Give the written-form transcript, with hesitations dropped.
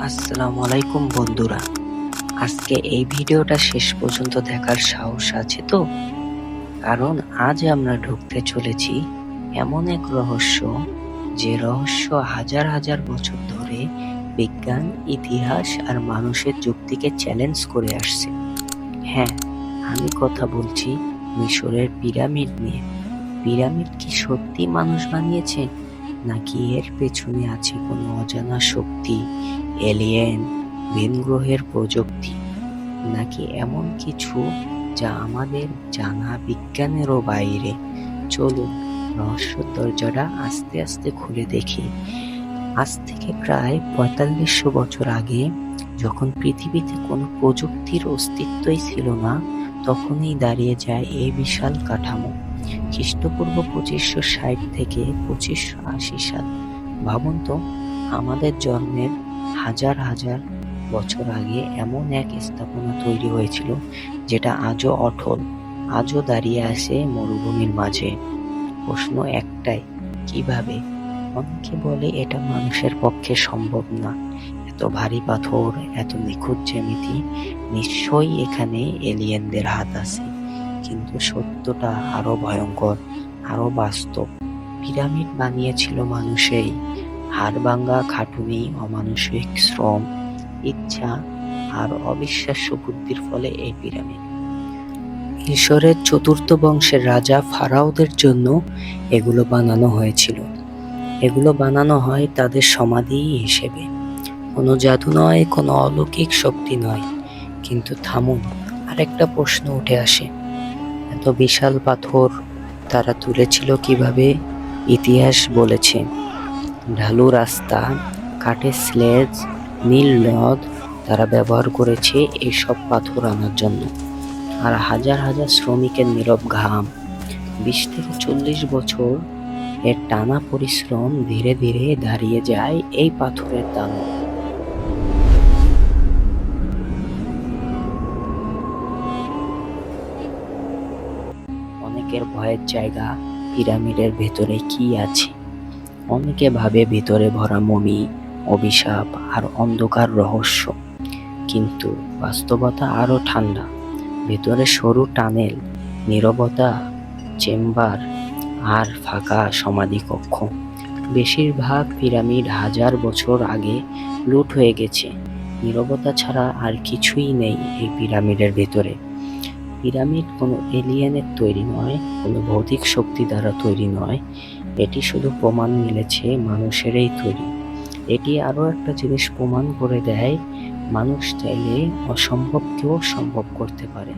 আসসালামু আলাইকুম বন্ধুরা। আজকে এই ভিডিওটা শেষ পর্যন্ত দেখার সাহস আছে তো? কারণ আজ আমরা ঢুকতে চলেছি এমন এক রহস্য, যে রহস্য হাজার হাজার বছর ধরে বিজ্ঞান, ইতিহাস আর মানুষের যুক্তিকে চ্যালেঞ্জ করে আসছে। হ্যাঁ, আমি কথা বলছি মিশরের পিরামিড নিয়ে। পিরামিড কি সত্যি মানুষ বানিয়েছে, নাকি এর পেছনে আছে কোনো অজানা শক্তি, এলিয়েন, ভিন গ্রহের প্রযুক্তি, নাকি এমন কিছু যা আমাদের জানা বিজ্ঞানেরও বাইরে? চলুন রহস্যের দরজাটা আস্তে আস্তে খুলে দেখি। আজ থেকে প্রায় ৪৫০০ বছর আগে, যখন পৃথিবীতে কোনো প্রযুক্তির অস্তিত্বই ছিল না, তখনই দাঁড়িয়ে যায় এই বিশাল কাঠামো। খ্রিস্টপূর্ব ২৫৬০ থেকে ২৫৮০ সাল। ভাবুন তো, আমাদের জন্মের হাজার হাজার বছর আগে এমন এক স্থাপনা তৈরি হয়েছিল যেটা আজও অটল, আজও দাঁড়িয়ে আছে মরুভূমির মাঝে। প্রশ্ন একটাই, কিভাবে? অনেকে বলে এটা মানুষের পক্ষে সম্ভব না, এত ভারী পাথর, এত নিখুঁত জ্যামিতি, নিশ্চয়ই এখানে এলিয়েনদের হাত আছে। কিন্তু সত্যটা আরো ভয়ঙ্কর, আরো বাস্তব। পিরামিড বানিয়েছিল মানুষেই। হাড়ভাঙ্গা খাটুনি, অমানুষিক শ্রম, ইচ্ছা আর অবিশ্বাস্য বুদ্ধির ফলে এই পিরামিড। মিশরের চতুর্থ বংশের রাজা ফারাওদের জন্য এগুলো বানানো হয়েছিল। এগুলো বানানো হয় তাদের সমাধি হিসেবে। কোনো জাদু নয়, কোনো অলৌকিক শক্তি নয়। কিন্তু থামুন, আরেকটা প্রশ্ন উঠে আসে, এত বিশাল পাথর তারা তুলেছিল কিভাবে? ইতিহাস বলেছে ঢালু রাস্তা, কাঠের স্লেজ, নীল নদ তারা ব্যবহার করেছে এইসব পাথর আনার জন্য। আর হাজার হাজার শ্রমিকের নীরব ঘাম, ২০ থেকে ৪০ বছর এর টানা পরিশ্রম ধীরে ধীরে দাঁড়িয়ে যায় এই পাথরের দানব। অনেকের ভয়ের জায়গা, পিরামিডের ভেতরে কি আছে? অনেকে ভাবে ভেতরে ভরা মমি, অভিশাপ আর অন্ধকার রহস্য। কিন্তু বাস্তবতা আরো ঠান্ডা। ভেতরে সরু টানেল, নীরবতা, চেম্বার আর ফাঁকা সমাধি কক্ষ। বেশিরভাগ পিরামিড হাজার বছর আগে লুট হয়ে গেছে। নীরবতা ছাড়া আর কিছুই নেই এই পিরামিডের ভেতরে। পিরামিড কোনো এলিয়েনের তৈরি নয়, কোনো ভৌতিক শক্তি দ্বারা তৈরি নয়। এটি শুধু প্রমাণ মিলেছে মানুষেরই তৈরি। এটি আরও একটা জিনিস প্রমাণ করে দেয়, মানুষ চাইলে অসম্ভবকেও সম্ভব করতে পারে।